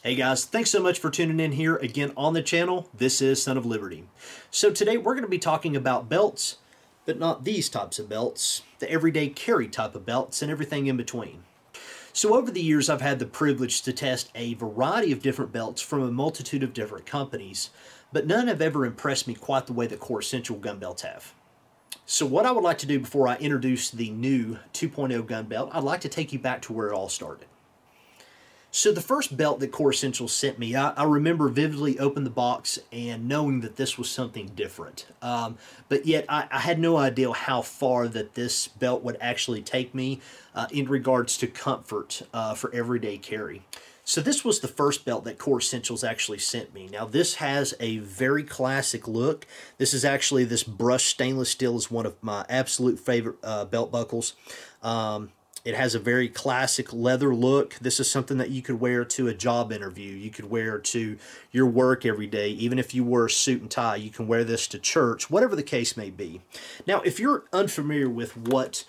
Hey guys, thanks so much for tuning in here again on the channel. This is Son of Liberty. So today we're going to be talking about belts, but not these types of belts, the everyday carry type of belts and everything in between. So over the years I've had the privilege to test a variety of different belts from a multitude of different companies, but none have ever impressed me quite the way that Core Essential gun belts have. So what I would like to do before I introduce the new 2.0 gun belt, I'd like to take you back to where it all started. So the first belt that Core Essentials sent me, I remember vividly opening the box and knowing that this was something different. But yet I had no idea how far that this belt would actually take me in regards to comfort for everyday carry. So this was the first belt that Core Essentials actually sent me. Now this has a very classic look. This is actually, this brushed stainless steel is one of my absolute favorite belt buckles. It has a very classic leather look. This is something that you could wear to a job interview. You could wear to your work every day. Even if you wear a suit and tie, you can wear this to church, whatever the case may be. Now, if you're unfamiliar with what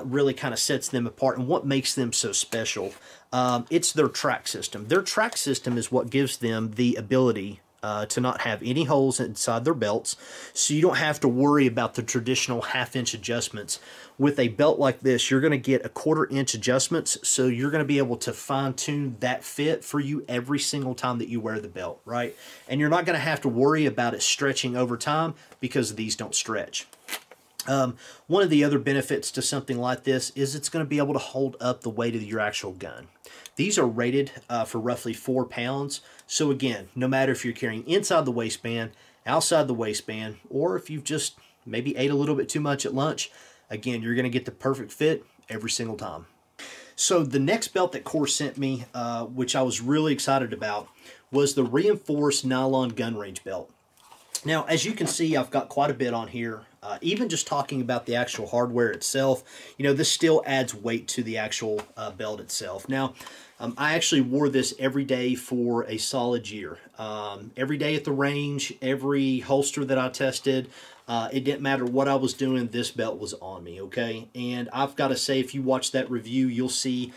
really kind of sets them apart and what makes them so special, it's their track system. Their track system is what gives them the ability to not have any holes inside their belts, so you don't have to worry about the traditional half-inch adjustments. With a belt like this, you're going to get a quarter-inch adjustments, so you're going to be able to fine-tune that fit for you every single time that you wear the belt, right? And you're not going to have to worry about it stretching over time because these don't stretch. One of the other benefits to something like this is it's going to be able to hold up the weight of your actual gun. These are rated for roughly 4 pounds. So again, no matter if you're carrying inside the waistband, outside the waistband, or if you've just maybe ate a little bit too much at lunch, again, you're going to get the perfect fit every single time. So the next belt that Core sent me, which I was really excited about, was the reinforced nylon gun range belt. Now, as you can see, I've got quite a bit on here. Even just talking about the actual hardware itself, you know, this still adds weight to the actual belt itself. Now, I actually wore this every day for a solid year. Every day at the range, every holster that I tested, it didn't matter what I was doing, this belt was on me, okay? And I've got to say, if you watch that review, you'll see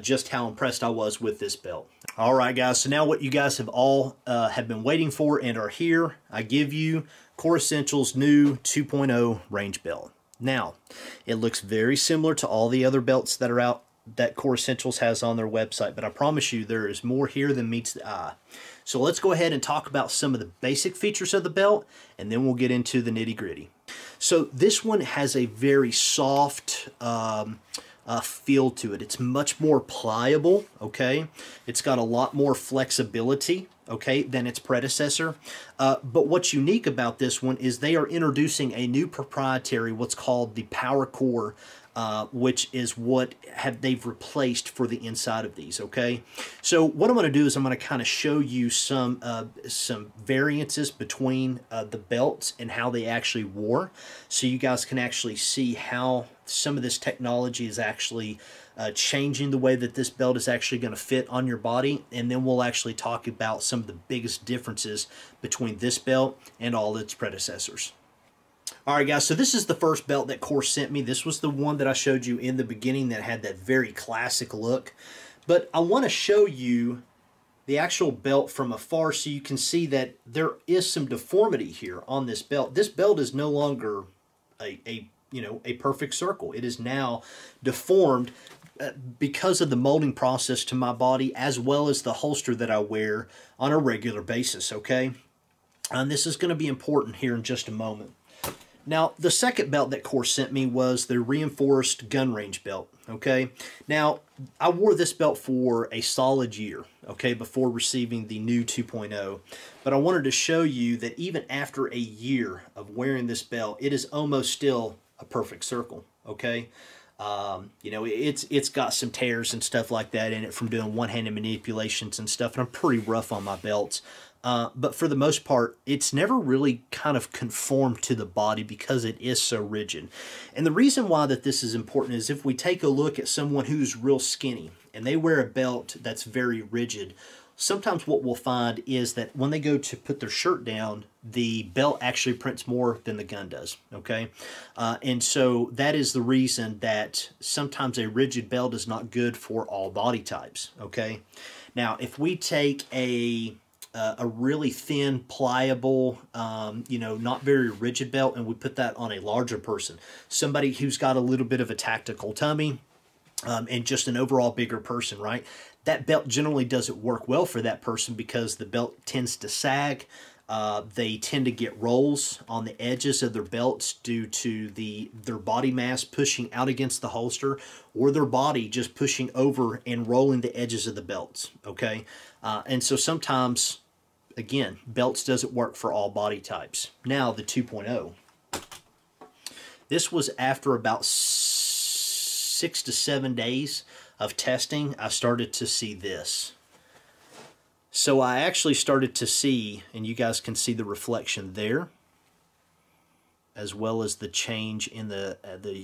just how impressed I was with this belt. All right, guys, so now what you guys have all have been waiting for and are here, I give you Core Essentials' new 2.0 range belt. Now, it looks very similar to all the other belts that are out that Core Essentials has on their website, but I promise you there is more here than meets the eye. So let's go ahead and talk about some of the basic features of the belt, and then we'll get into the nitty-gritty. So this one has a very soft feel to it. It's much more pliable, okay? It's got a lot more flexibility, okay, than its predecessor. But what's unique about this one is they are introducing a new proprietary, what's called the Power Core, which is what they've replaced for the inside of these, okay? So what I'm going to do is I'm going to kind of show you some variances between the belts and how they actually wore, so you guys can actually see how some of this technology is actually changing the way that this belt is actually going to fit on your body, and then we'll actually talk about some of the biggest differences between this belt and all its predecessors. Alright guys, so this is the first belt that Core sent me. This was the one that I showed you in the beginning that had that very classic look. But I want to show you the actual belt from afar so you can see that there is some deformity here on this belt. This belt is no longer a perfect circle. It is now deformed because of the molding process to my body, as well as the holster that I wear on a regular basis, okay? And this is going to be important here in just a moment. Now, the second belt that Core sent me was the reinforced gun range belt, okay? Now, I wore this belt for a solid year, okay, before receiving the new 2.0. But I wanted to show you that even after a year of wearing this belt, it is almost still a perfect circle, okay? You know, it's got some tears and stuff like that in it from doing one-handed manipulations and stuff, and I'm pretty rough on my belts. But for the most part, it's never really kind of conformed to the body because it is so rigid. And the reason why that this is important is if we take a look at someone who's real skinny and they wear a belt that's very rigid, sometimes what we'll find is that when they go to put their shirt down, the belt actually prints more than the gun does, okay? And so that is the reason that sometimes a rigid belt is not good for all body types, okay? Now, if we take a really thin, pliable, you know, not very rigid belt, and we put that on a larger person, somebody who's got a little bit of a tactical tummy, and just an overall bigger person, right? That belt generally doesn't work well for that person because the belt tends to sag. They tend to get rolls on the edges of their belts due to their body mass pushing out against the holster, or their body just pushing over and rolling the edges of the belts, okay? And so sometimes, again, belts doesn't work for all body types. Now, the 2.0. This was after about 6 to 7 days of testing, I started to see this. So I actually started to see, and you guys can see the reflection there, as well as the change in the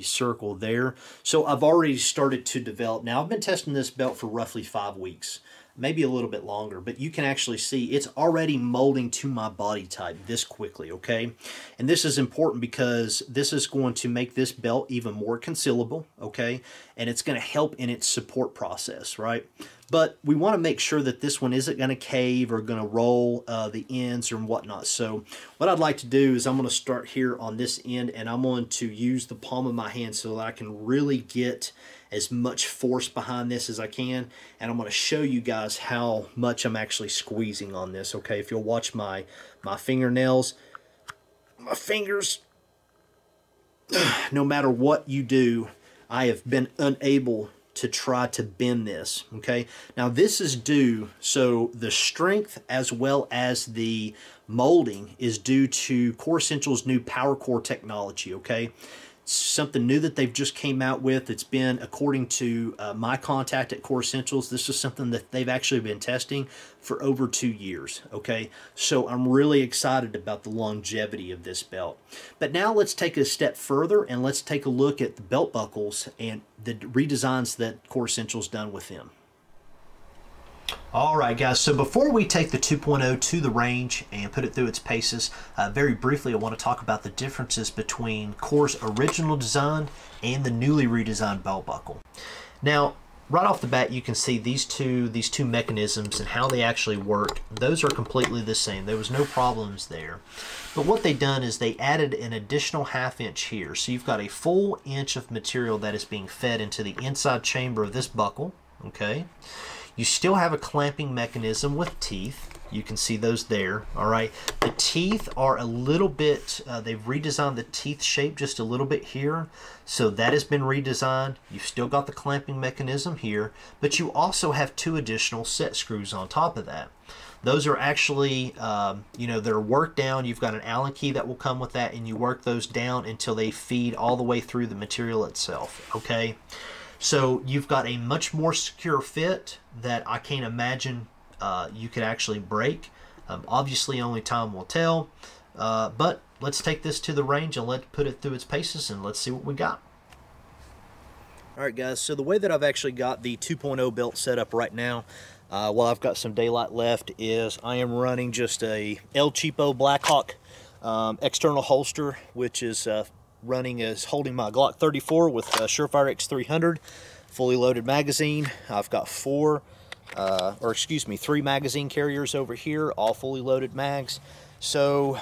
circle there. So I've already started to develop. Now, I've been testing this belt for roughly 5 weeks, maybe a little bit longer, but you can actually see it's already molding to my body type this quickly, okay? And this is important because this is going to make this belt even more concealable, okay? And it's going to help in its support process, right? But we want to make sure that this one isn't going to cave or going to roll the ends or whatnot. So what I'd like to do is I'm going to start here on this end, and I'm going to use the palm of my hand so that I can really get as much force behind this as I can. And I'm going to show you guys how much I'm actually squeezing on this, okay? If you'll watch my fingernails, my fingers, no matter what you do, I have been unable to try to bend this, okay? Now this is due, so the strength as well as the molding is due to Core Essentials' new Power Core technology, okay? It's something new that they've just came out with. It's been, according to my contact at Core Essentials, this is something that they've actually been testing for over 2 years, okay? So I'm really excited about the longevity of this belt. But now let's take it a step further and let's take a look at the belt buckles and the redesigns that Core Essentials done with them. All right, guys, so before we take the 2.0 to the range and put it through its paces, very briefly I want to talk about the differences between Core's original design and the newly redesigned belt buckle. Now, right off the bat, you can see these two mechanisms and how they actually work. Those are completely the same. There was no problems there. But what they've done is they added an additional ½ inch here. So you've got a full inch of material that is being fed into the inside chamber of this buckle, okay? You still have a clamping mechanism with teeth. You can see those there, all right? The teeth are a little bit, they've redesigned the teeth shape just a little bit here. So that has been redesigned. You've still got the clamping mechanism here, but you also have 2 additional set screws on top of that. Those are actually, you know, they're worked down. You've got an Allen key that will come with that, and you work those down until they feed all the way through the material itself, okay? So you've got a much more secure fit that I can't imagine you could actually break. Obviously, only time will tell. But let's take this to the range and let's put it through its paces and let's see what we got. All right, guys, so the way that I've actually got the 2.0 belt set up right now, while I've got some daylight left, is I am running just a El Cheapo Blackhawk external holster, which is holding my Glock 34 with Surefire X300 fully loaded magazine. I've got 3 magazine carriers over here, all fully loaded mags. So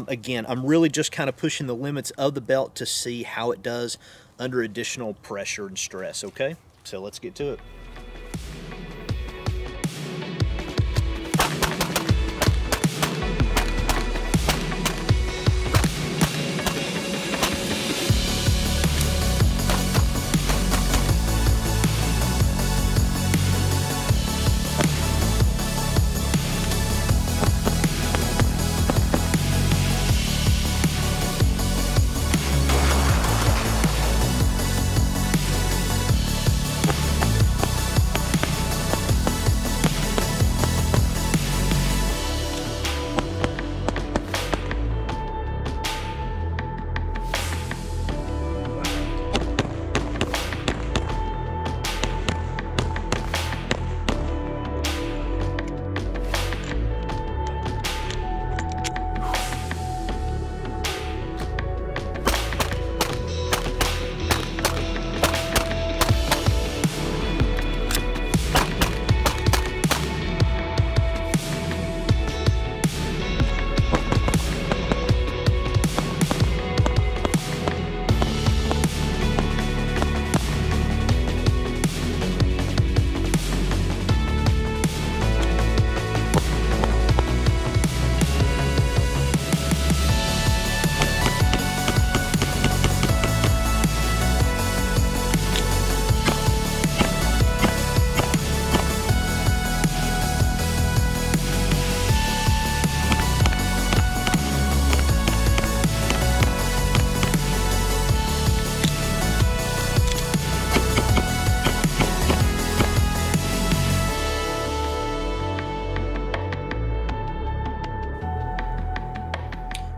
again, I'm really just kind of pushing the limits of the belt to see how it does under additional pressure and stress, okay? So let's get to it.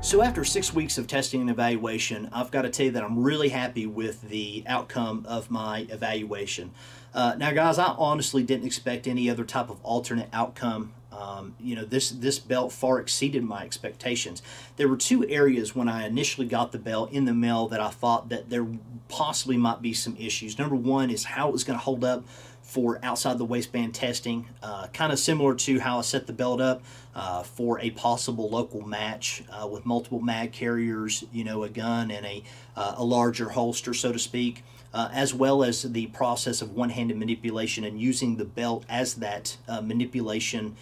So after 6 weeks of testing and evaluation, I've got to tell you that I'm really happy with the outcome of my evaluation. Now guys, I honestly didn't expect any other type of alternate outcome. You know, this belt far exceeded my expectations. There were two areas when I initially got the belt in the mail that I thought that there possibly might be some issues. Number one is how it was going to hold up for outside the waistband testing, kind of similar to how I set the belt up for a possible local match with multiple mag carriers, you know, a gun and a larger holster, so to speak, as well as the process of one-handed manipulation and using the belt as that manipulation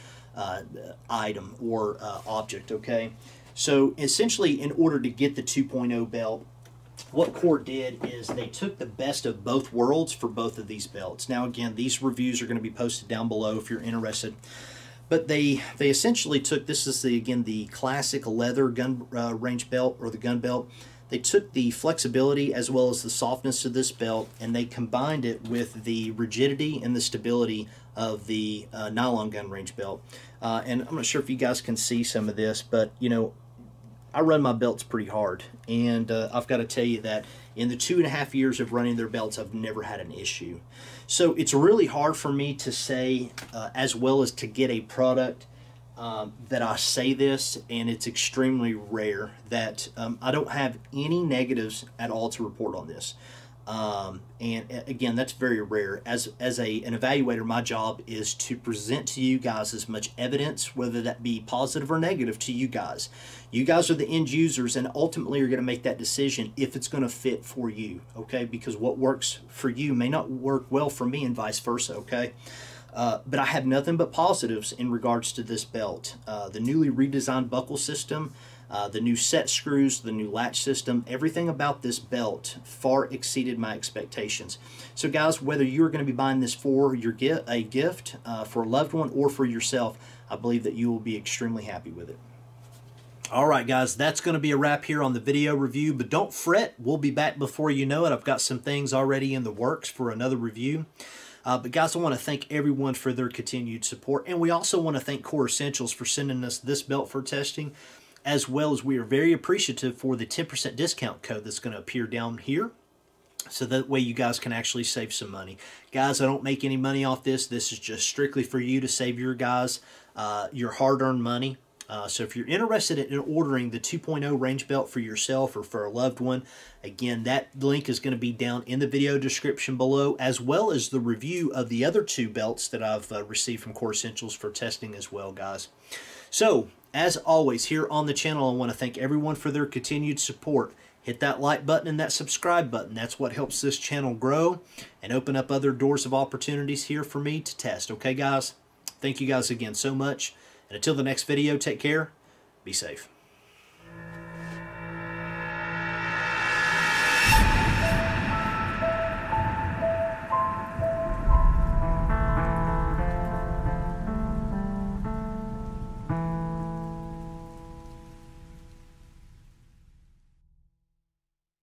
item or object, okay? So essentially, in order to get the 2.0 belt, what Core did is they took the best of both worlds for both of these belts. Now again, these reviews are going to be posted down below if you're interested. But they essentially took, this is again the classic leather gun range belt or the gun belt. They took the flexibility as well as the softness of this belt and they combined it with the rigidity and the stability of the nylon gun range belt. And I'm not sure if you guys can see some of this, but you know, I run my belts pretty hard, and I've got to tell you that in the 2.5 years of running their belts, I've never had an issue. So it's really hard for me to say, as well as to get a product that I say this, and it's extremely rare that I don't have any negatives at all to report on this. And again, that's very rare. As an evaluator, my job is to present to you guys as much evidence, whether that be positive or negative, to you guys. You guys are the end users and ultimately are going to make that decision if it's going to fit for you, okay? Because what works for you may not work well for me and vice versa, okay? But I have nothing but positives in regards to this belt. The newly redesigned buckle system, the new set screws, the new latch system, everything about this belt far exceeded my expectations. So guys, whether you're going to be buying this for a gift, for a loved one, or for yourself, I believe that you will be extremely happy with it. Alright guys, that's going to be a wrap here on the video review, but don't fret, we'll be back before you know it. I've got some things already in the works for another review. But guys, I want to thank everyone for their continued support, and we also want to thank Core Essentials for sending us this belt for testing, as well as we are very appreciative for the 10% discount code that's going to appear down here, so that way you guys can actually save some money. Guys, I don't make any money off this. This is just strictly for you to save your guys your hard-earned money. So if you're interested in ordering the 2.0 range belt for yourself or for a loved one, again, that link is going to be down in the video description below, as well as the review of the other two belts that I've received from Core Essentials for testing as well, guys. So, as always, here on the channel, I want to thank everyone for their continued support. Hit that like button and that subscribe button. That's what helps this channel grow and open up other doors of opportunities here for me to test. Okay, guys? Thank you guys again so much. And until the next video, take care. Be safe.